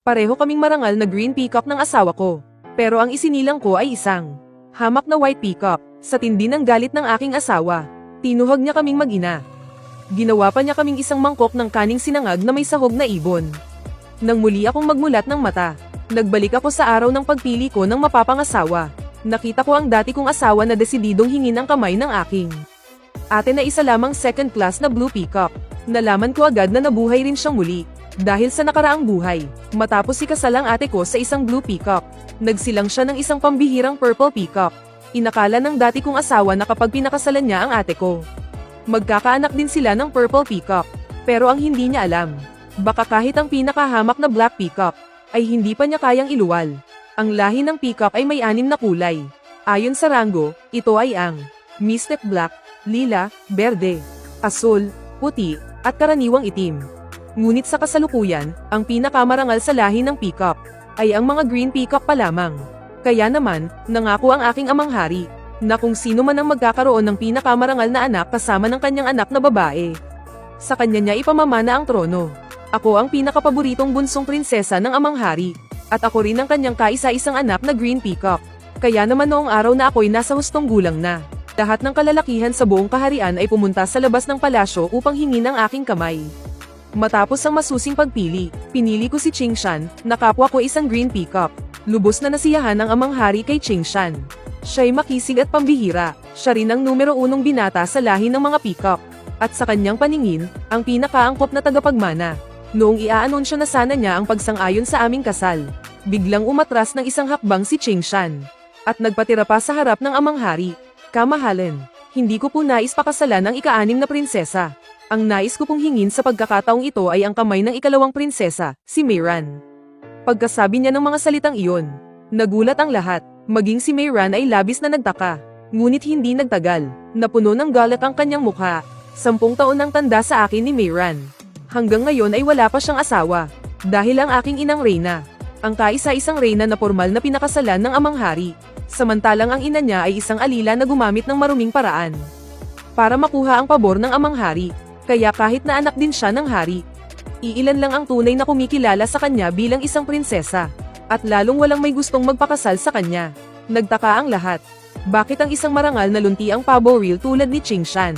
Pareho kaming marangal na green peacock ng asawa ko. Pero ang isinilang ko ay isang hamak na white peacock. Sa tindi ng galit ng aking asawa, tinuhag niya kaming mag-ina. Ginawa pa niya kaming isang mangkok ng kaning sinangag na may sahog na ibon. Nang muli akong magmulat ng mata, nagbalik ako sa araw ng pagpili ko ng mapapangasawa. Nakita ko ang dati kong asawa na desididong hingin ang kamay ng aking ate na isa lamang second class na blue peacock. Nalaman ko agad na nabuhay rin siyang muli. Dahil sa nakaraang buhay, matapos ikasal ang ate ko sa isang blue peacock, nagsilang siya ng isang pambihirang purple peacock. Inakala ng dati kong asawa na kapag pinakasalan niya ang ate ko, magkakaanak din sila ng purple peacock. Pero ang hindi niya alam, baka kahit ang pinakahamak na black peacock, ay hindi pa niya kayang iluwal. Ang lahi ng peacock ay may 6 na kulay. Ayon sa rango, ito ay ang mystic black, lila, berde, asul, puti, at karaniwang itim. Ngunit sa kasalukuyan, ang pinakamarangal sa lahi ng peacock ay ang mga green peacock pa lamang. Kaya naman, nangako ang aking amang hari na kung sino man ang magkakaroon ng pinakamarangal na anak kasama ng kanyang anak na babae, sa kanya niya ipamamana ang trono. Ako ang pinakapaboritong bunsong prinsesa ng amang hari, at ako rin ang kanyang kaisa-isang anak na green peacock. Kaya naman noong araw na ako'y nasa hustong gulang na, lahat ng kalalakihan sa buong kaharian ay pumunta sa labas ng palasyo upang hingin ang aking kamay. Matapos ang masusing pagpili, pinili ko si Qingshan, na kapwa ko isang green peacock. Lubos na nasiyahan ang amang hari kay Qingshan. Siya'y makisig at pambihira, siya rin ang numero 1 binata sa lahi ng mga peacock. At sa kanyang paningin, ang pinakaangkop na tagapagmana. Noong iaanunsyo na sana niya ang pagsang-ayon sa aming kasal, biglang umatras ng isang hakbang si Qingshan. At nagpatira pa sa harap ng amang hari. Kamahalan, hindi ko po nais pakasalan ang ika-6 na prinsesa. Ang nais ko pong hingin sa pagkakataong ito ay ang kamay ng ikalawang prinsesa, si Meiran. Pagkasabi niya ng mga salitang iyon, nagulat ang lahat, maging si Meiran ay labis na nagtaka. Ngunit hindi nagtagal, napuno ng galit ang kanyang mukha. 10 taon ang tanda sa akin ni Meiran. Hanggang ngayon ay wala pa siyang asawa, dahil ang aking inang reyna, ang kaisa-isang reyna na formal na pinakasalan ng amang hari. Samantalang ang ina niya ay isang alila na gumamit ng maruming paraan para makuha ang pabor ng amang hari. Kaya kahit na anak din siya ng hari, iilan lang ang tunay na kumikilala sa kanya bilang isang prinsesa. At lalong walang may gustong magpakasal sa kanya. Nagtaka ang lahat. Bakit ang isang marangal na luntiang paboril tulad ni Qingshan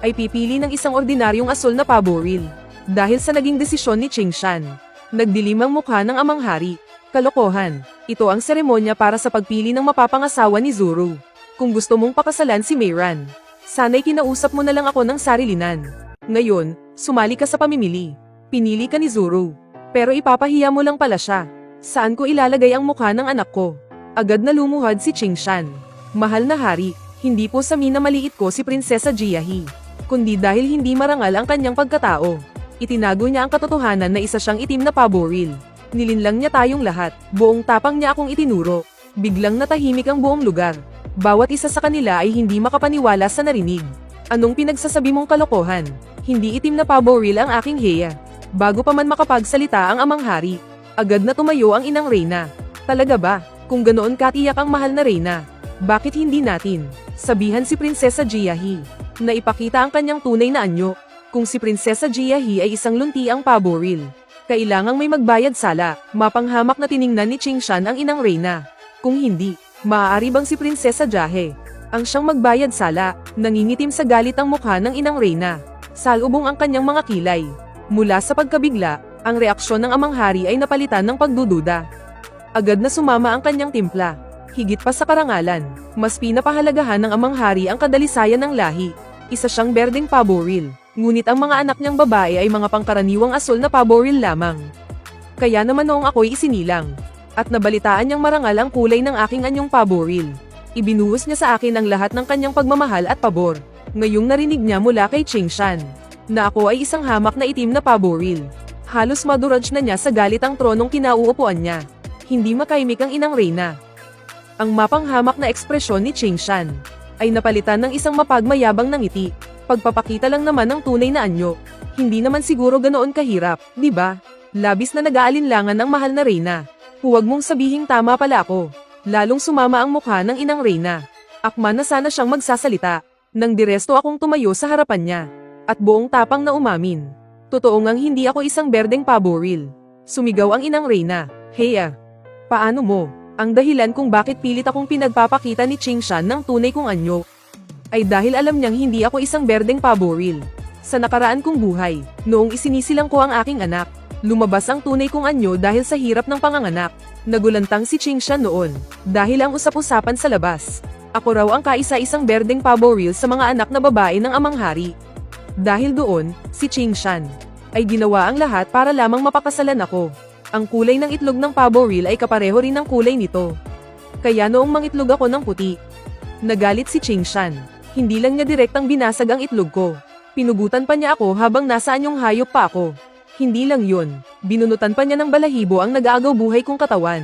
ay pipili ng isang ordinaryong asul na paboril? Dahil sa naging desisyon ni Qingshan, nagdilim ang mukha ng amang hari. Kalokohan. Ito ang seremonya para sa pagpili ng mapapangasawa ni Zuru. Kung gusto mong pakasalan si Meiran, sana'y kinausap mo na lang ako ng sarilinan. Ngayon, sumali ka sa pamimili. Pinili ka ni Zuru. Pero ipapahiya mo lang pala siya. Saan ko ilalagay ang mukha ng anak ko? Agad na lumuhad si Qingshan. Mahal na hari, hindi po sa minamaliit ko si Prinsesa Jiahi, kundi dahil hindi marangal ang kanyang pagkatao. Itinago niya ang katotohanan na isa siyang itim na paboril. Nilinlang niya tayong lahat. Buong tapang niya akong itinuro. Biglang natahimik ang buong lugar. Bawat isa sa kanila ay hindi makapaniwala sa narinig. Anong pinagsasabi mong kalokohan? Hindi itim na paboril ang aking heya. Bago pa man makapagsalita ang amang hari, agad na tumayo ang inang reyna. Talaga ba? Kung ganoon katiyak ang mahal na reyna, bakit hindi natin sabihan si Prinsesa Jiahi na ipakita ang kanyang tunay na anyo? Kung si Prinsesa Jiahi ay isang luntiang paboril, kailangang may magbayad sala. Mapanghamak na tiningnan ni Qingshan ang inang reyna. Kung hindi, maaari bang si Prinsesa Jiahe ang siyang magbayad sala? Nangingitim sa galit ang mukha ng inang reyna. Salubong ang kanyang mga kilay. Mula sa pagkabigla, ang reaksyon ng amang hari ay napalitan ng pagdududa. Agad na sumama ang kanyang timpla. Higit pa sa karangalan, mas pinapahalagahan ng amang hari ang kadalisayan ng lahi. Isa siyang berdeng paboril, ngunit ang mga anak niyang babae ay mga pangkaraniwang asul na paboril lamang. Kaya naman noong ako'y isinilang, at nabalitaan niyang marangal ang kulay ng aking anyong paboril, ibinuhos niya sa akin ang lahat ng kanyang pagmamahal at pabor. Ngayong narinig niya mula kay Qingshan na ako ay isang hamak na itim na paboril, halos maduraj na niya sa galit ang tronong kinauupuan niya. Hindi makaimik ang inang reyna. Ang mapanghamak na ekspresyon ni Qingshan ay napalitan ng isang mapagmayabang na ngiti. Pagpapakita lang naman ng tunay na anyo. Hindi naman siguro ganoon kahirap, di ba? Labis na nag-aalinlangan ng mahal na reyna. Huwag mong sabihing tama pala ako. Lalong sumama ang mukha ng inang reyna. Akma na sana siyang magsasalita. Nang diresto akong tumayo sa harapan niya, at buong tapang na umamin. Totoo ngang hindi ako isang berdeng paboril. Sumigaw ang inang Reyna. Heya! Paano mo? Ang dahilan kung bakit pilit akong pinagpapakita ni Ching Shan ng tunay kong anyo ay dahil alam niyang hindi ako isang berdeng paboril. Sa nakaraan kong buhay, noong isinisilang ko ang aking anak, lumabas ang tunay kong anyo dahil sa hirap ng panganganak. Nagulantang si Ching Shan noon, dahil ang usap-usapan sa labas. Ako raw ang kaisa-isang berdeng paboril sa mga anak na babae ng amang hari. Dahil doon, si Ching Shan ay ginawa ang lahat para lamang mapakasalan ako. Ang kulay ng itlog ng paboril ay kapareho rin ng kulay nito. Kaya noong mangitlog ako ng puti, nagalit si Ching Shan. Hindi lang niya direktang binasag ang itlog ko. Pinugutan pa niya ako habang nasa anyong hayop pa ako. Hindi lang yun, binunutan pa niya ng balahibo ang nag-aagaw buhay kong katawan.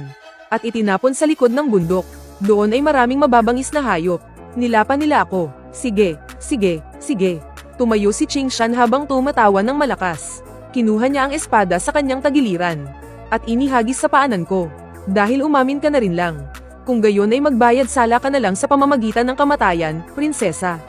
At itinapon sa likod ng bundok. Doon ay maraming mababangis na hayop. Nilapan nila ako. Sige, sige, sige. Tumayo si Ching Shan habang tumatawa ng malakas. Kinuha niya ang espada sa kanyang tagiliran. At inihagis sa paanan ko. Dahil umamin ka na rin lang. Kung gayon ay magbayad sala ka na lang sa pamamagitan ng kamatayan, prinsesa.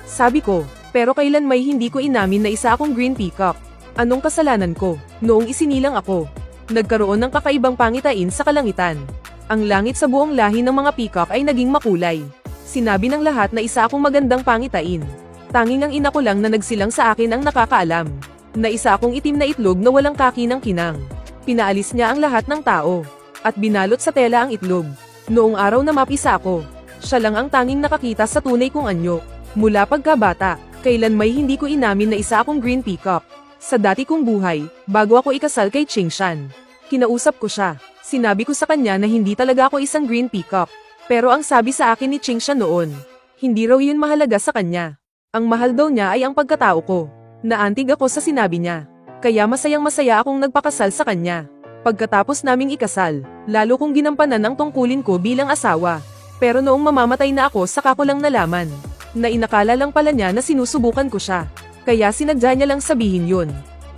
Sabi ko, pero kailan may hindi ko inamin na isa akong Green Peacock. Anong kasalanan ko? Noong isinilang ako, nagkaroon ng kakaibang pangitain sa kalangitan. Ang langit sa buong lahi ng mga peacock ay naging makulay. Sinabi ng lahat na isa akong magandang pangitain. Tanging ang ina ko lang na nagsilang sa akin ang nakakaalam. Na isa akong itim na itlog na walang kaki ng kinang. Pinaalis niya ang lahat ng tao. At binalot sa tela ang itlog. Noong araw na mapisa ako, siya lang ang tanging nakakita sa tunay kong anyo. Mula pagkabata, kailan may hindi ko inamin na isa akong Green Peacock. Sa dati kong buhay, bago ako ikasal kay Ching Shan, kinausap ko siya. Sinabi ko sa kanya na hindi talaga ako isang Green Peacock. Pero ang sabi sa akin ni Ching Shan noon, hindi raw yun mahalaga sa kanya. Ang mahal daw niya ay ang pagkatao ko. Naantig ako sa sinabi niya. Kaya masayang-masaya akong nagpakasal sa kanya. Pagkatapos naming ikasal, lalo kong ginampanan ang tungkulin ko bilang asawa. Pero noong mamamatay na ako saka ko lang nalaman, na inakala lang pala niya na sinusubukan ko siya. Kaya sinadya niya lang sabihin yun.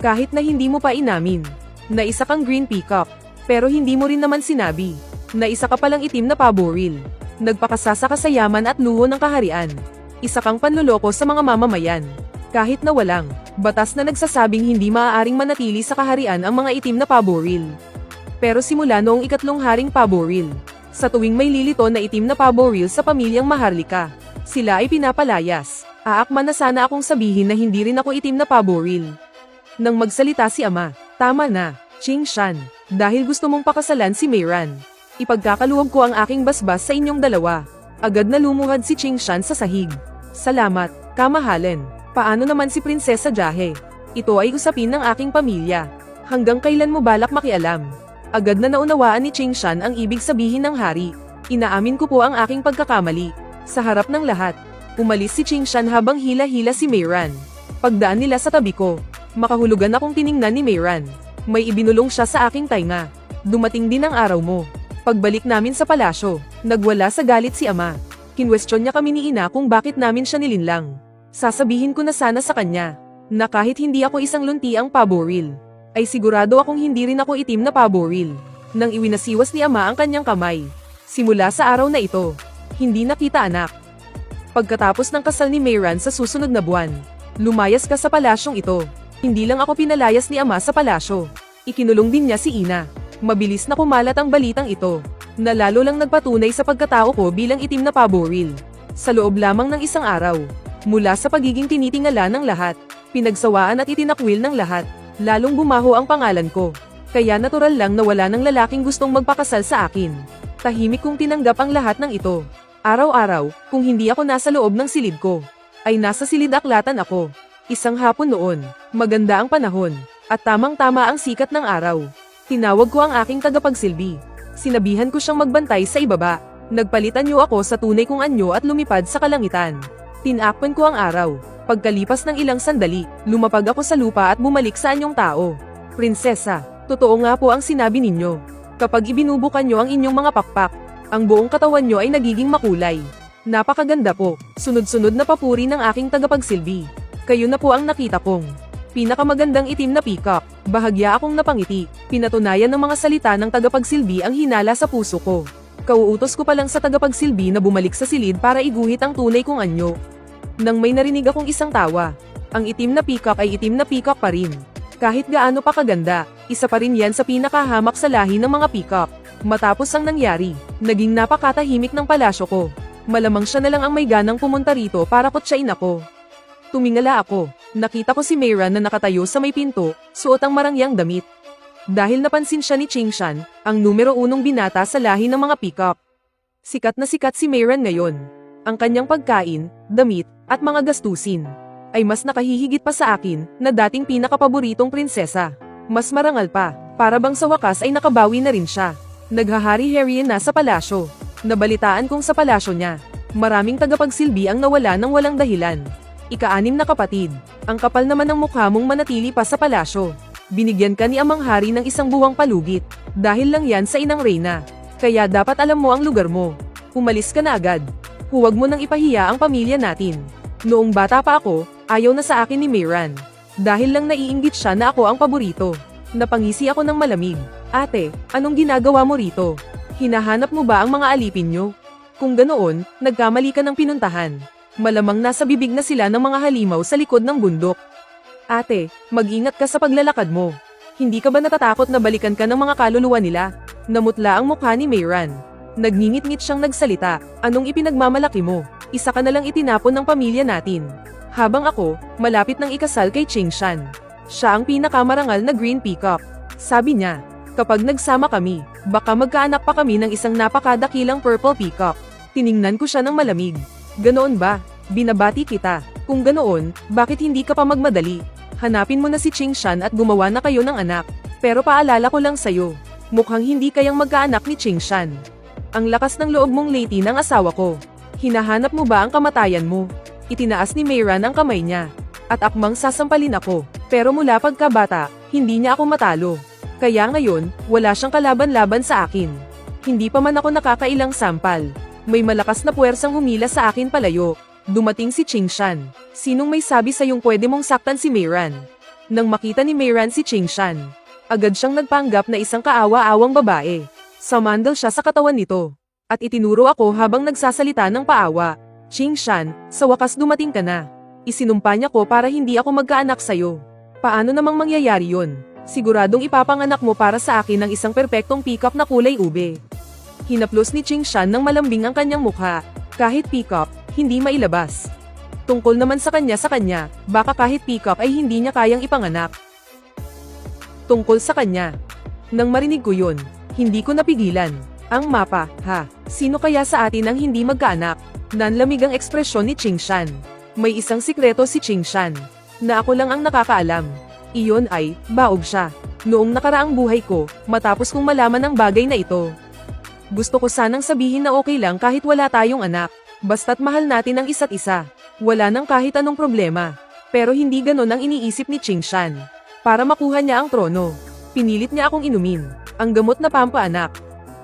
Kahit na hindi mo pa inamin, na isa kang Green Peacock. Pero hindi mo rin naman sinabi, na isa ka palang itim na paboril. Nagpakasasa ka sa yaman at luho ng kaharian. Isa kang panluloko sa mga mamamayan. Kahit na walang batas na nagsasabing hindi maaaring manatili sa kaharian ang mga itim na paboril. Pero simula noong ikatlong haring paboril, sa tuwing may lilito na itim na paboril sa pamilyang Maharlika, sila ay pinapalayas. Aakman na sana akong sabihin na hindi rin ako itim na paboril. Nang magsalita si ama, tama na, Ching Shan, dahil gusto mong pakasalan si Meiran. Ipagkakaluwag ko ang aking basbas sa inyong dalawa. Agad na lumuhad si Ching Shan sa sahig. Salamat, kamahalin. Paano naman si Prinsesa Jahe? Ito ay usapin ng aking pamilya. Hanggang kailan mo balak makialam? Agad na naunawaan ni Ching Shan ang ibig sabihin ng hari. Inaamin ko po ang aking pagkakamali. Sa harap ng lahat, umalis si Ching Shan habang hila-hila si Meiran. Pagdaan nila sa tabi ko, makahulugan akong tiningnan ni Meiran. May ibinulong siya sa aking tainga. Dumating din ang araw mo. Pagbalik namin sa palasyo, nagwala sa galit si ama. Kinwestiyon niya kami ni ina kung bakit namin siya nilinlang. Sasabihin ko na sana sa kanya, na kahit hindi ako isang luntiang paboril, ay sigurado akong hindi rin ako itim na paboril. Nang iwinasiwas ni ama ang kanyang kamay. Simula sa araw na ito, hindi nakita anak. Pagkatapos ng kasal ni Meiran sa susunod na buwan, lumayas ka sa palasyong ito. Hindi lang ako pinalayas ni ama sa palasyo. Ikinulong din niya si ina. Mabilis na kumalat ang balitang ito, na lalo lang nagpatunay sa pagkatao ko bilang itim na paboril. Sa loob lamang ng isang araw, mula sa pagiging tinitingala ng lahat, pinagsawaan at itinakwil ng lahat, lalong bumaho ang pangalan ko. Kaya natural lang na wala ng lalaking gustong magpakasal sa akin. Tahimik kong tinanggap ang lahat ng ito. Araw-araw, kung hindi ako nasa loob ng silid ko, ay nasa silid aklatan ako. Isang hapon noon, maganda ang panahon, at tamang-tama ang sikat ng araw. Tinawag ko ang aking tagapagsilbi. Sinabihan ko siyang magbantay sa ibaba. Nagpalitan niyo ako sa tunay kong anyo at lumipad sa kalangitan. Tinakpan ko ang araw. Pagkalipas ng ilang sandali, lumapag ako sa lupa at bumalik sa anyong tao. Prinsesa, totoo nga po ang sinabi ninyo. Kapag ibinubukan nyo ang inyong mga pakpak, ang buong katawan nyo ay nagiging makulay. Napakaganda po, sunod-sunod na papuri ng aking tagapagsilbi. Kayo na po ang nakita kong pinakamagandang itim na peacock. Bahagya akong napangiti. Pinatunayan ng mga salita ng tagapagsilbi ang hinala sa puso ko. Kauutos ko pa lang sa tagapagsilbi na bumalik sa silid para iguhit ang tunay kong anyo. Nang may narinig akong isang tawa, ang itim na peacock ay itim na peacock pa rin. Kahit gaano pa kaganda, isa pa rin yan sa pinakahamak sa lahi ng mga peacock. Matapos ang nangyari, naging napakatahimik ng palasyo ko. Malamang siya na lang ang may ganang pumunta rito para kutsain ako. Tumingala ako, nakita ko si Mayran na nakatayo sa may pinto, suot ang marangyang damit. Dahil napansin siya ni Qingshan, ang numero 1 binata sa lahi ng mga peacock. Sikat na sikat si Mayran ngayon. Ang kanyang pagkain, damit, at mga gastusin ay mas nakahihigit pa sa akin na dating pinakapaboritong prinsesa. Mas marangal pa, para bang sa wakas ay nakabawi na rin siya. Naghahari-harian na sa palasyo. Nabalitaan kong sa palasyo niya, maraming tagapagsilbi ang nawala ng walang dahilan. Ika-6 na kapatid, ang kapal naman ng mukha mong manatili pa sa palasyo. Binigyan ka ni Amang Hari ng isang buwang palugit, dahil lang yan sa inang reyna. Kaya dapat alam mo ang lugar mo. Umalis ka na agad. Huwag mo nang ipahiya ang pamilya natin. Noong bata pa ako, ayaw na sa akin ni Mayran. Dahil lang naiinggit siya na ako ang paborito. Napangisi ako ng malamig. Ate, anong ginagawa mo rito? Hinahanap mo ba ang mga alipin nyo? Kung ganoon, nagkamali ka ng pinuntahan. Malamang nasa bibig na sila ng mga halimaw sa likod ng bundok. Ate, mag-ingat ka sa paglalakad mo. Hindi ka ba natatakot na balikan ka ng mga kaluluwa nila? Namutla ang mukha ni Mayran. Nagngingit-ngit siyang nagsalita. Anong ipinagmamalaki mo? Isa ka na lang itinapon ng pamilya natin. Habang ako, malapit nang ikasal kay Qingshan. Siya ang pinakamarangal na green peacock. Sabi niya, kapag nagsama kami, baka magkaanak pa kami ng isang napakadakilang purple peacock. Tiningnan ko siya ng malamig. Ganoon ba? Binabati kita. Kung ganoon, bakit hindi ka pa magmadali? Hanapin mo na si Qingshan at gumawa na kayo ng anak. Pero paalala ko lang sa'yo, mukhang hindi kayang magkaanak ni Qingshan. Ang lakas ng loob mong lady ng asawa ko. Hinahanap mo ba ang kamatayan mo? Itinaas ni Mayran ang kamay niya. At akmang sasampalin ako. Pero mula pagkabata, hindi niya ako matalo. Kaya ngayon, wala siyang kalaban-laban sa akin. Hindi pa man ako nakakailang sampal. May malakas na puwersang humila sa akin palayo. Dumating si Qingshan. Sinong may sabi sa iyong pwede mong saktan si Mayran? Nang makita ni Mayran si Qingshan, agad siyang nagpanggap na isang kaawa-awang babae. Samandal siya sa katawan nito. At itinuro ako habang nagsasalita ng paawa. Qingshan, sa wakas dumating ka na. Isinumpa niya ko para hindi ako magkaanak sa'yo. Paano namang mangyayari yon? Siguradong ipapanganak mo para sa akin ng isang perpektong peacock na kulay ube. Hinaplos ni Qingshan ng malambing ang kanyang mukha. Kahit peacock, hindi mailabas. Tungkol naman sa kanya, baka kahit peacock ay hindi niya kayang ipanganak. Tungkol sa kanya. Nang marinig ko yun, hindi ko napigilan. Ang mapa, ha? Sino kaya sa atin ang hindi magkaanak? Nanlamig ang ekspresyon ni Qingshan. May isang sikreto si Qingshan, na ako lang ang nakakaalam. Iyon ay, baog siya. Noong nakaraang buhay ko, matapos kong malaman ang bagay na ito. Gusto ko sanang sabihin na okay lang kahit wala tayong anak. Basta't mahal natin ang isa't isa. Wala nang kahit anong problema. Pero hindi ganon ang iniisip ni Qingshan. Para makuha niya ang trono, pinilit niya akong inumin ang gamot na pampaanak.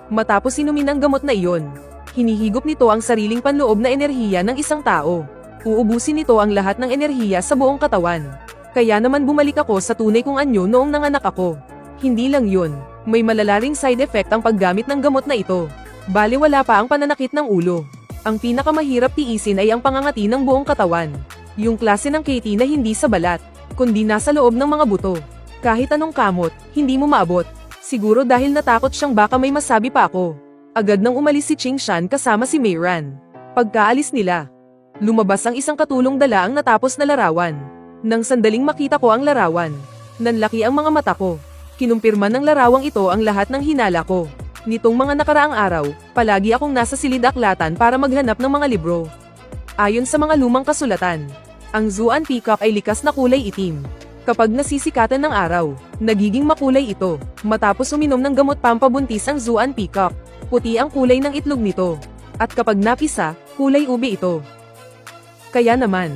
Matapos inumin ang gamot na iyon, hinihigop nito ang sariling panloob na enerhiya ng isang tao. Uubusin nito ang lahat ng enerhiya sa buong katawan. Kaya naman bumalik ako sa tunay kong anyo noong nanganak ako. Hindi lang yun, may malalaring side effect ang paggamit ng gamot na ito. Bale wala pa ang pananakit ng ulo. Ang pinakamahirap tiisin ay ang pangangati ng buong katawan. Yung klase ng KT na hindi sa balat, kundi nasa loob ng mga buto. Kahit anong kamot, hindi mo maabot. Siguro dahil natakot siyang baka may masabi pa ako. Agad nang umalis si Qingshan kasama si Mayran. Pagkaalis nila, lumabas ang isang katulong dala ang natapos na larawan. Nang sandaling makita ko ang larawan, nanlaki ang mga mata ko. Kinumpirma ng larawang ito ang lahat ng hinala ko. Nitong mga nakaraang araw, palagi akong nasa silid-aklatan para maghanap ng mga libro. Ayon sa mga lumang kasulatan, ang Zuan Peacock ay likas na kulay itim. Kapag nasisikatan ng araw, nagiging makulay ito. Matapos uminom ng gamot pampabuntis ang Zuan Peacock, puti ang kulay ng itlog nito. At kapag napisa, kulay ube ito. Kaya naman,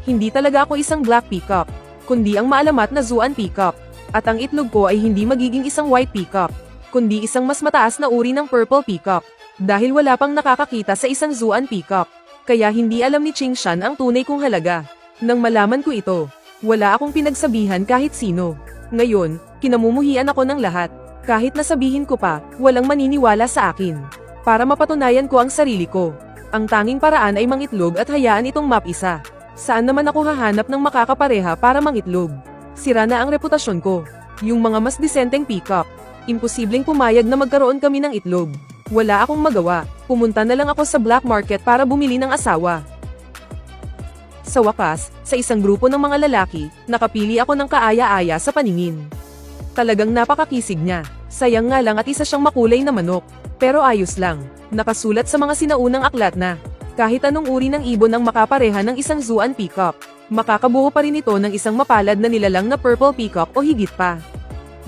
hindi talaga ako isang Black Peacock, kundi ang maalamat na Zuan Peacock. At ang itlog ko ay hindi magiging isang White Peacock, kundi isang mas mataas na uri ng Purple Peacock. Dahil wala pang nakakakita sa isang Zuan Peacock, kaya hindi alam ni Qingshan ang tunay kong halaga. Nang malaman ko ito, wala akong pinagsabihan kahit sino. Ngayon, kinamumuhian ako ng lahat. Kahit nasabihin ko pa, walang maniniwala sa akin. Para mapatunayan ko ang sarili ko, ang tanging paraan ay mangitlog at hayaan itong mapisa. Saan naman ako hahanap ng makakapareha para mangitlog? Sira na ang reputasyon ko. Yung mga mas disenteng peacock. Imposibleng pumayag na magkaroon kami ng itlog. Wala akong magawa. Pumunta na lang ako sa black market para bumili ng asawa. Sa wakas, sa isang grupo ng mga lalaki, nakapili ako ng kaaya-aya sa paningin. Talagang napakakisig niya. Sayang nga lang at isa siyang makulay na manok. Pero ayos lang. Nakasulat sa mga sinaunang aklat na, kahit anong uri ng ibon ang makapareha ng isang Zuan peacock, makakabuo pa rin ito ng isang mapalad na nilalang na purple peacock o higit pa.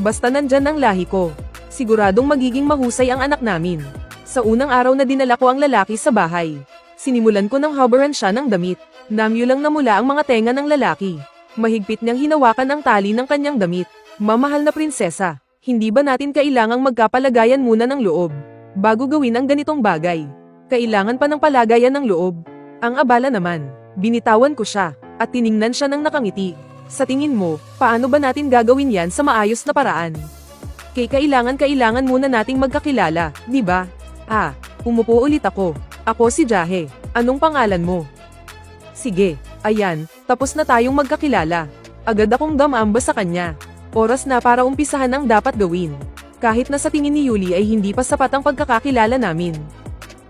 Basta nandyan ang lahi ko, siguradong magiging mahusay ang anak namin. Sa unang araw na dinala ko ang lalaki sa bahay, sinimulan ko ng habaran siya ng damit. Namyo lang namula ang mga tenga ng lalaki. Mahigpit niyang hinawakan ang tali ng kanyang damit. Mamahal na prinsesa, hindi ba natin kailangang magkapalagayan muna ng loob bago gawin ang ganitong bagay? Kailangan pa ng palagayan ng loob. Ang abala naman, binitawan ko siya, at tiningnan siya ng nakangiti. Sa tingin mo, paano ba natin gagawin yan sa maayos na paraan? Kailangan muna nating magkakilala, di ba? Umupo ulit ako. Ako si Jahe. Anong pangalan mo? Sige, ayan, tapos na tayong magkakilala. Agad akong damamba sa kanya. Oras na para umpisahan ang dapat gawin. Kahit na sa tingin ni Yuli ay hindi pa sapat ang pagkakakilala namin.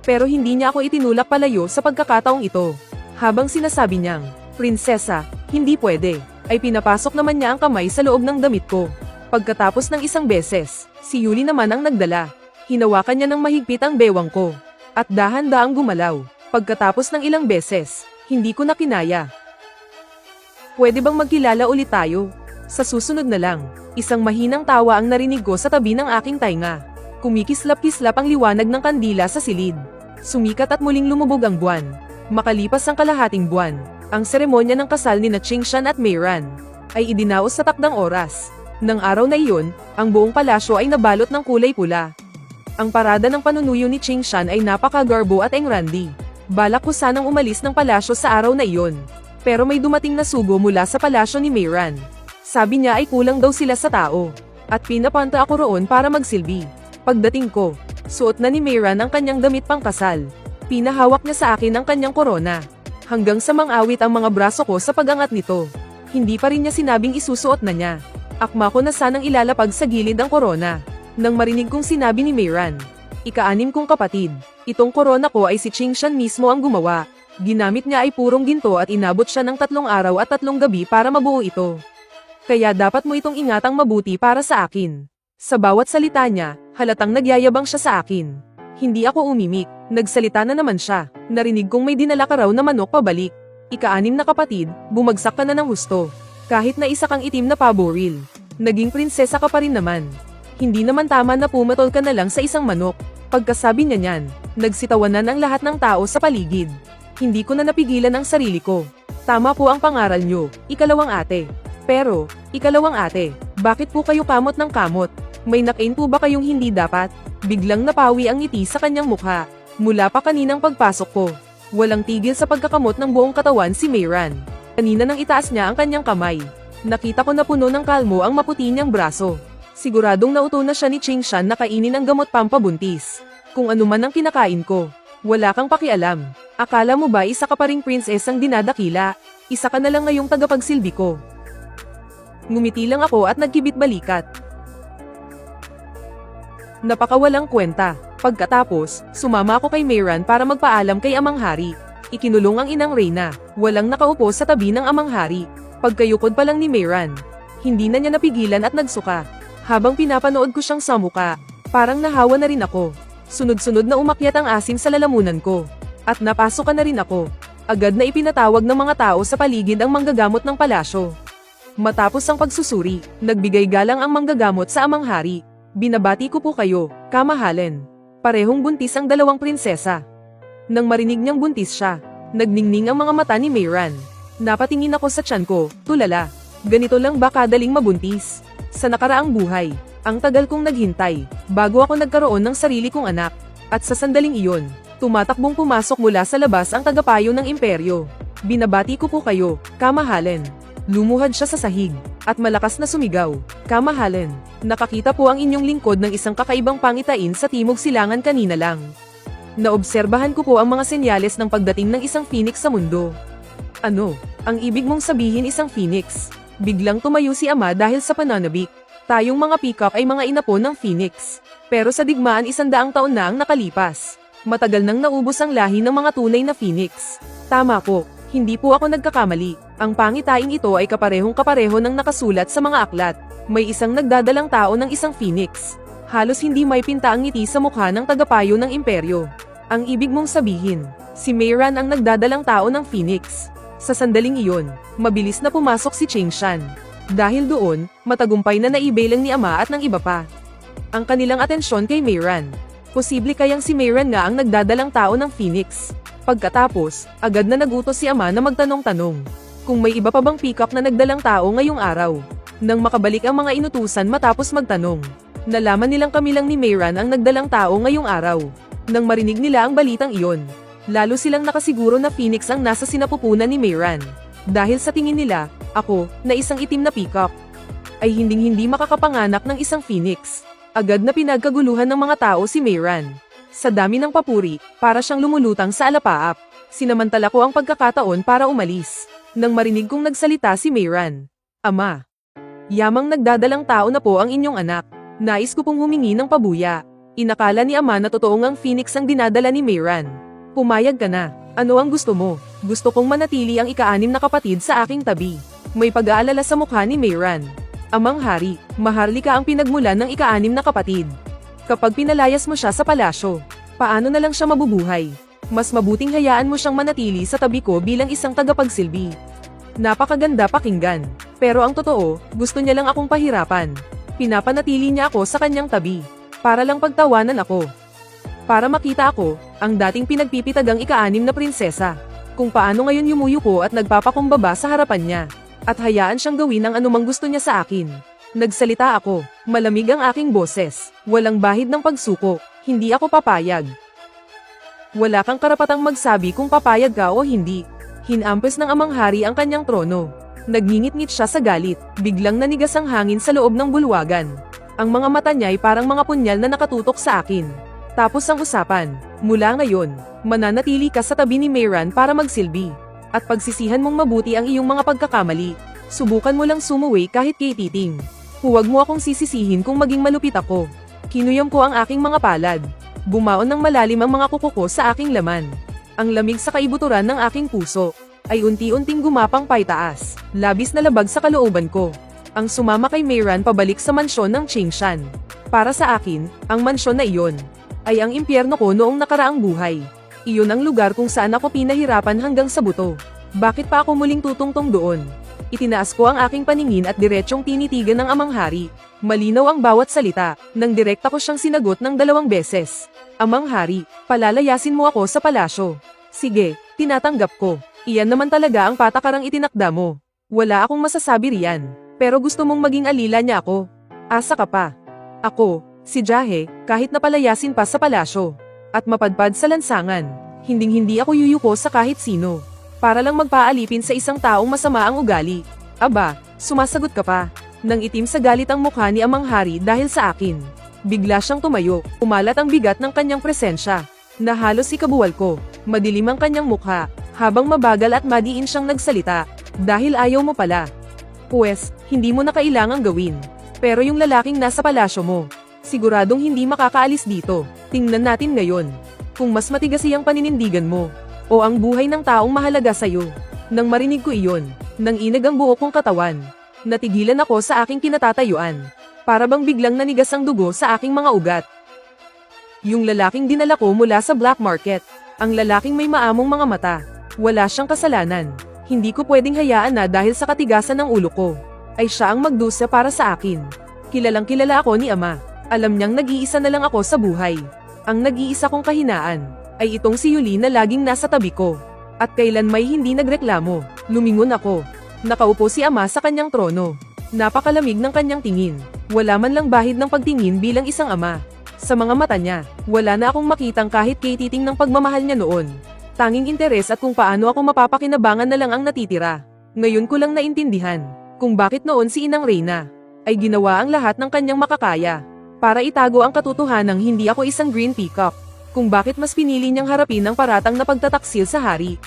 Pero hindi niya ako itinulak palayo sa pagkakataong ito. Habang sinasabi niyang, "Prinsesa, hindi pwede," ay pinapasok naman niya ang kamay sa loob ng damit ko. Pagkatapos ng isang beses, si Yuli naman ang nagdala. Hinawakan niya ng mahigpit ang bewang ko. At dahan-daang gumalaw. Pagkatapos ng ilang beses, hindi ko na kinaya. Pwede bang magkilala ulit tayo? Sa susunod na lang, isang mahinang tawa ang narinig ko sa tabi ng aking tainga. Kumikislap-kislap ang liwanag ng kandila sa silid. Sumikat at muling lumubog ang buwan. Makalipas ang kalahating buwan, ang seremonya ng kasal ni Qingshan at Meiran ay idinaos sa takdang oras. Nang araw na iyon, ang buong palasyo ay nabalot ng kulay pula. Ang parada ng panunuyo ni Qingshan ay napakagarbo at engrandi. Balak ko sanang umalis ng palasyo sa araw na iyon. Pero may dumating na sugo mula sa palasyo ni Meiran. Sabi niya ay kulang daw sila sa tao. At pinapanta ako roon para magsilbi. Pagdating ko, suot na ni Meiran ang kanyang damit pangkasal. Pinahawak niya sa akin ang kanyang korona. Hanggang sa mangawit ang mga braso ko sa pag-angat nito. Hindi pa rin niya sinabing isusuot na niya. Akma ko na sanang ilalapag sa gilid ang korona. Nang marinig kong sinabi ni Meiran, "Ika-anim kong kapatid, itong korona ko ay si Qingshan mismo ang gumawa. Ginamit niya ay purong ginto at inabot siya ng 3 araw at 3 gabi para mabuo ito. Kaya dapat mo itong ingatang mabuti para sa akin." Sa bawat salita niya, halatang nagyayabang siya sa akin. Hindi ako umimik, nagsalita na naman siya. Narinig kong may dinala ka raw na manok pabalik. Ika-anim na kapatid, bumagsak ka na ng husto. Kahit na isa kang itim na paboril, naging prinsesa ka pa rin naman. Hindi naman tama na pumatol ka na lang sa isang manok. Pagkasabi niya niyan, nagsitawanan ang lahat ng tao sa paligid. Hindi ko na napigilan ang sarili ko. Tama po ang pangaral niyo, ikalawang ate. Pero, ikalawang ate, bakit po kayo kamot ng kamot? May nakain po ba kayong hindi dapat? Biglang napawi ang ngiti sa kanyang mukha. Mula pa kaninang pagpasok ko, walang tigil sa pagkakamot ng buong katawan si Meiran. Kanina nang itaas niya ang kanyang kamay. Nakita ko na puno ng kalmo ang maputi niyang braso. Siguradong nauto na siya ni Qingshan na kainin ang gamot pampabuntis. Kung ano man ang kinakain ko, wala kang pakialam. Akala mo ba isa ka pa ring prinsesang dinadakila? Isa ka na lang ngayong tagapagsilbi ko. Ngumiti lang ako at nagkibit balikat. Napakawalang kwenta. Pagkatapos, sumama ako kay Meiran para magpaalam kay Amang Hari. Ikinulong ang inang Reyna. Walang nakaupo sa tabi ng Amang Hari. Pagkayukod pa lang ni Meiran, hindi na niya napigilan at nagsuka. Habang pinapanood ko siyang sa muka, parang nahawa na rin ako. Sunod-sunod na umakyat ang asim sa lalamunan ko. At napasok na rin ako. Agad na ipinatawag ng mga tao sa paligid ang manggagamot ng palasyo. Matapos ang pagsusuri, nagbigay galang ang manggagamot sa Amang Hari. Binabati ko po kayo, kamahalin. Parehong buntis ang dalawang prinsesa. Nang marinig niyang buntis siya, nagningning ang mga mata ni Meiran. Napatingin ako sa tiyan ko, tulala. Ganito lang ba kadaling mabuntis? Sa nakaraang buhay, ang tagal kong naghintay, bago ako nagkaroon ng sarili kong anak. At sa sandaling iyon, tumatakbong pumasok mula sa labas ang tagapayo ng imperyo. Binabati ko po kayo, kamahalin. Lumuhad siya sa sahig, at malakas na sumigaw, kamahalin. Nakakita po ang inyong lingkod ng isang kakaibang pangitain sa timog silangan kanina lang. Naobserbahan ko po ang mga senyales ng pagdating ng isang phoenix sa mundo. Ano, ang ibig mong sabihin isang phoenix? Biglang tumayo si Ama dahil sa pananabik. Tayong mga peacock ay mga inapo ng phoenix. Pero sa digmaan 100 taon na ang nakalipas. Matagal nang naubos ang lahi ng mga tunay na phoenix. Tama po, hindi po ako nagkakamali. Ang pangitaing ito ay kaparehong-kapareho ng nakasulat sa mga aklat. May isang nagdadalang tao ng isang phoenix. Halos hindi may pinta ang ngiti sa mukha ng tagapayo ng imperyo. Ang ibig mong sabihin, si Mayran ang nagdadalang tao ng phoenix. Sa sandaling iyon, mabilis na pumasok si Ching Shan. Dahil doon, matagumpay na naibelang ni Ama at ng iba pa ang kanilang atensyon kay Mayran. Posible kayang si Mayran nga ang nagdadalang tao ng phoenix. Pagkatapos, agad na nagutos si Ama na magtanong-tanong kung may iba pa bang peacock na nagdalang tao ngayong araw. Nang makabalik ang mga inutusan matapos magtanong, nalaman nilang kami lang ni Mayran ang nagdalang tao ngayong araw. Nang marinig nila ang balitang iyon, lalo silang nakasiguro na phoenix ang nasa sinapupunan ni Mayran. Dahil sa tingin nila, ako, na isang itim na peacock, ay hinding-hindi makakapanganak ng isang phoenix. Agad na pinagkaguluhan ng mga tao si Mayran. Sa dami ng papuri, para siyang lumulutang sa alapaap. Sinamantala ko ang pagkakataon para umalis. Nang marinig kong nagsalita si Mayran, Ama, yamang nagdadalang tao na po ang inyong anak. Nais ko pong humingi ng pabuya. Inakala ni Ama na totoong ang phoenix ang dinadala ni Mayran. Pumayag ka na. Ano ang gusto mo? Gusto kong manatili ang ika-6 na kapatid sa aking tabi. May pag-aalala sa mukha ni Mayran. Amang hari, maharlika ang pinagmulan ng ika-6 na kapatid. Kapag pinalayas mo siya sa palasyo, paano na lang siya mabubuhay? Mas mabuting hayaan mo siyang manatili sa tabi ko bilang isang tagapagsilbi. Napakaganda pakinggan. Pero ang totoo, gusto niya lang akong pahirapan. Pinapanatili niya ako sa kanyang tabi. Para lang pagtawanan ako. Para makita ako, ang dating pinagpipitagang ika-6 na prinsesa. Kung paano ngayon yumuyuko at nagpapakumbaba sa harapan niya. At hayaan siyang gawin ang anumang gusto niya sa akin. Nagsalita ako, malamig ang aking boses, walang bahid ng pagsuko, hindi ako papayag. Wala kang karapatang magsabi kung papayag ka o hindi. Hinampes ng amang hari ang kanyang trono. Nagngingit-ngit siya sa galit, biglang nanigas ang hangin sa loob ng bulwagan. Ang mga mata niya ay parang mga punyal na nakatutok sa akin. Tapos ang usapan, mula ngayon, mananatili ka sa tabi ni Mayran para magsilbi. At pagsisihan mong mabuti ang iyong mga pagkakamali. Subukan mo lang sumuwi kahit kay titing. Huwag mo akong sisisihin kung maging malupit ako. Kinuyam ko ang aking mga palad. Bumaon ng malalim ang mga kuko ko sa aking laman. Ang lamig sa kaibuturan ng aking puso ay unti-unting gumapang paitaas. Labis na labag sa kalooban ko. Ang sumama kay Mayran pabalik sa mansyon ng Ching Shan. Para sa akin, ang mansyon na iyon ay ang impyerno ko noong nakaraang buhay. Iyon ang lugar kung saan ako pinahirapan hanggang sa buto. Bakit pa ako muling tutungtong doon? Itinaas ko ang aking paningin at diretsyong tinitigan ng amang hari. Malinaw ang bawat salita, nang direkta ko siyang sinagot ng 2 beses. Amang hari, palalayasin mo ako sa palasyo. Sige, tinatanggap ko. Iyan naman talaga ang patakarang itinakda mo. Wala akong masasabi riyan. Pero gusto mong maging alila niya ako. Asa ka pa. Ako, si Jahe, kahit napalayasin pa sa palasyo at mapadpad sa lansangan, hinding-hindi ako yuyuko sa kahit sino. Para lang magpaalipin sa isang taong masama ang ugali. Aba, sumasagot ka pa. Nang itim sa galit ang mukha ni amang hari dahil sa akin. Bigla siyang tumayo, umalat ang bigat ng kanyang presensya. Na halos ikabuwal ko, madilim ang kanyang mukha, habang mabagal at madiin siyang nagsalita. Dahil ayaw mo pala. Pues, hindi mo na kailangang gawin. Pero yung lalaking nasa palasyo mo, siguradong hindi makakaalis dito. Tingnan natin ngayon, kung mas matigas iyang paninindigan mo, o ang buhay ng taong mahalaga sa'yo. Nang marinig ko iyon, nang inag ang buo kong katawan, natigilan ako sa aking kinatatayuan. Para bang biglang nanigas ang dugo sa aking mga ugat. Yung lalaking dinala ko mula sa black market, ang lalaking may maamong mga mata, wala siyang kasalanan. Hindi ko pwedeng hayaan na dahil sa katigasan ng ulo ko, ay siya ang magdusa para sa akin. Kilalang kilala ako ni Ama. Alam niyang nag-iisa na lang ako sa buhay. Ang nag-iisa kong kahinaan ay itong si Yuli na laging nasa tabi ko. At kailan may hindi nagreklamo, lumingon ako. Nakaupo si Ama sa kanyang trono. Napakalamig ng kanyang tingin. Wala man lang bahid ng pagtingin bilang isang ama. Sa mga mata niya, wala na akong makitang kahit kay-titing ng pagmamahal niya noon. Tanging interes at kung paano ako mapapakinabangan na lang ang natitira. Ngayon ko lang naintindihan kung bakit noon si Inang Reyna ay ginawa ang lahat ng kanyang makakaya para itago ang katotohanang hindi ako isang green peacock. Kung bakit mas pinili niyang harapin ang paratang na pagtataksil sa hari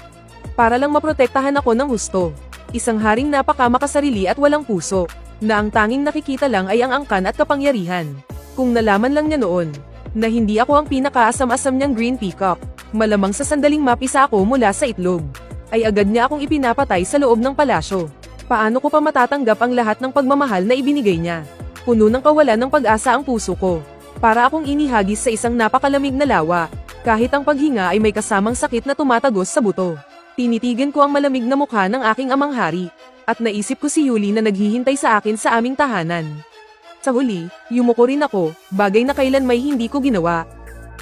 para lang maprotektahan ako ng husto. Isang haring napakamakasarili at walang puso, na ang tanging nakikita lang ay ang angkan at kapangyarihan. Kung nalaman lang niya noon, na hindi ako ang pinakaasam-asam niyang Green Peacock, malamang sa sandaling mapisa ako mula sa itlog, ay agad niya akong ipinapatay sa loob ng palasyo. Paano ko pa matatanggap ang lahat ng pagmamahal na ibinigay niya? Puno ng kawalan ng pag-asa ang puso ko. Para akong inihagis sa isang napakalamig na lawa, kahit ang paghinga ay may kasamang sakit na tumatagos sa buto. Tinitigan ko ang malamig na mukha ng aking amang hari, at naisip ko si Yuli na naghihintay sa akin sa aming tahanan. Sa huli, yumuko rin ako, bagay na kailan may hindi ko ginawa.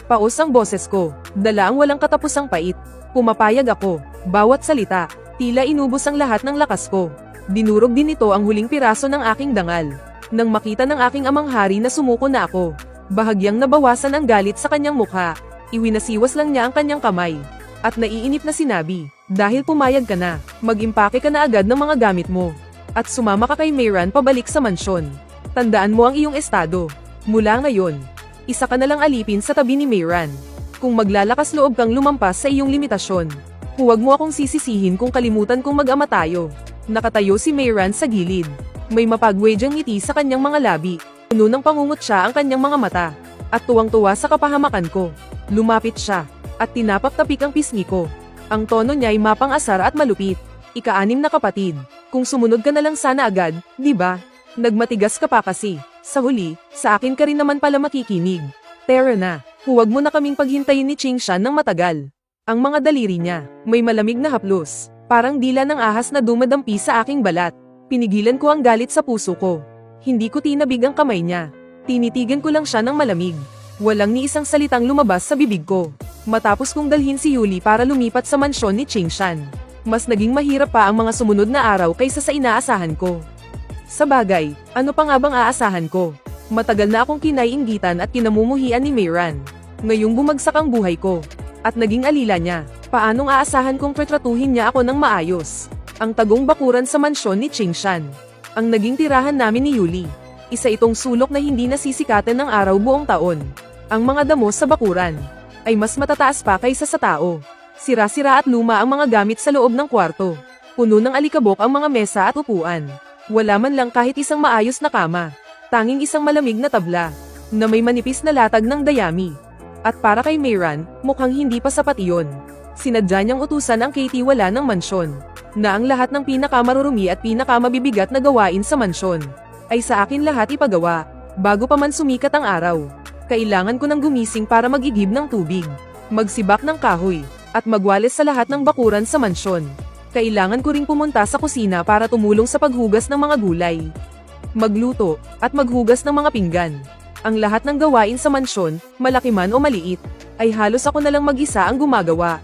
Paos ang boses ko, dala ang walang katapusang pait. Pumapayag ako, bawat salita, tila inubos ang lahat ng lakas ko. Dinurog din ito ang huling piraso ng aking dangal. Nang makita ng aking amang hari na sumuko na ako, bahagyang nabawasan ang galit sa kanyang mukha. Iwinasiwas lang niya ang kanyang kamay. At naiinip na sinabi, dahil pumayag ka na, mag-impake ka na agad ng mga gamit mo. At sumama ka kay Mayran pabalik sa mansyon. Tandaan mo ang iyong estado. Mula ngayon, isa ka na lang alipin sa tabi ni Mayran. Kung maglalakas loob kang lumampas sa iyong limitasyon, huwag mo akong sisisihin kung kalimutan kong mag-ama tayo. Nakatayo si Mayran sa gilid. May mapagwedyang ngiti sa kanyang mga labi. Puno ng pangungutya ang kanyang mga mata. At tuwang-tuwa sa kapahamakan ko. Lumapit siya. At tinapap-tapik ang pisngi ko. Ang tono niya ay mapang-asar at malupit. Ika-6 na kapatid. Kung sumunod ka na lang sana agad, di ba? Nagmatigas ka pa kasi. Sa huli, sa akin ka rin naman pala makikinig. Tara na, huwag mo na kaming paghintayin ni Qingshan ng matagal. Ang mga daliri niya, may malamig na haplos. Parang dila ng ahas na dumadampi sa aking balat. Pinigilan ko ang galit sa puso ko. Hindi ko tinabig ang kamay niya. Tinitigan ko lang siya ng malamig. Walang ni isang salitang lumabas sa bibig ko. Matapos kong dalhin si Yuli para lumipat sa mansyon ni Qingshan, mas naging mahirap pa ang mga sumunod na araw kaysa sa inaasahan ko. Sa bagay, ano pa nga bang aasahan ko? Matagal na akong kinaiinggitan at kinamumuhian ni Mayran. Ngayong bumagsak ang buhay ko, at naging alila niya, paanong aasahan kong tretratuhin niya ako ng maayos? Ang tagong bakuran sa mansyon ni Qingshan, ang naging tirahan namin ni Yuli. Isa itong sulok na hindi nasisikatan ng araw buong taon. Ang mga damo sa bakuran ay mas matataas pa kaysa sa tao. Sira-sira at luma ang mga gamit sa loob ng kwarto. Puno ng alikabok ang mga mesa at upuan. Wala man lang kahit isang maayos na kama. Tanging isang malamig na tabla, na may manipis na latag ng dayami. At para kay Mayran, mukhang hindi pa sapat iyon. Sinadya niyang utusan ang Katie-wala ng mansyon, na ang lahat ng pinakamarurumi at pinakamabibigat na gawain sa mansyon, ay sa akin lahat ipagawa, bago pa man sumikat ang araw. Kailangan ko nang gumising para mag-igib ng tubig, magsibak ng kahoy, at magwalis sa lahat ng bakuran sa mansyon. Kailangan ko ring pumunta sa kusina para tumulong sa paghugas ng mga gulay, magluto, at maghugas ng mga pinggan. Ang lahat ng gawain sa mansyon, malaki man o maliit, ay halos ako na lang mag-isa ang gumagawa.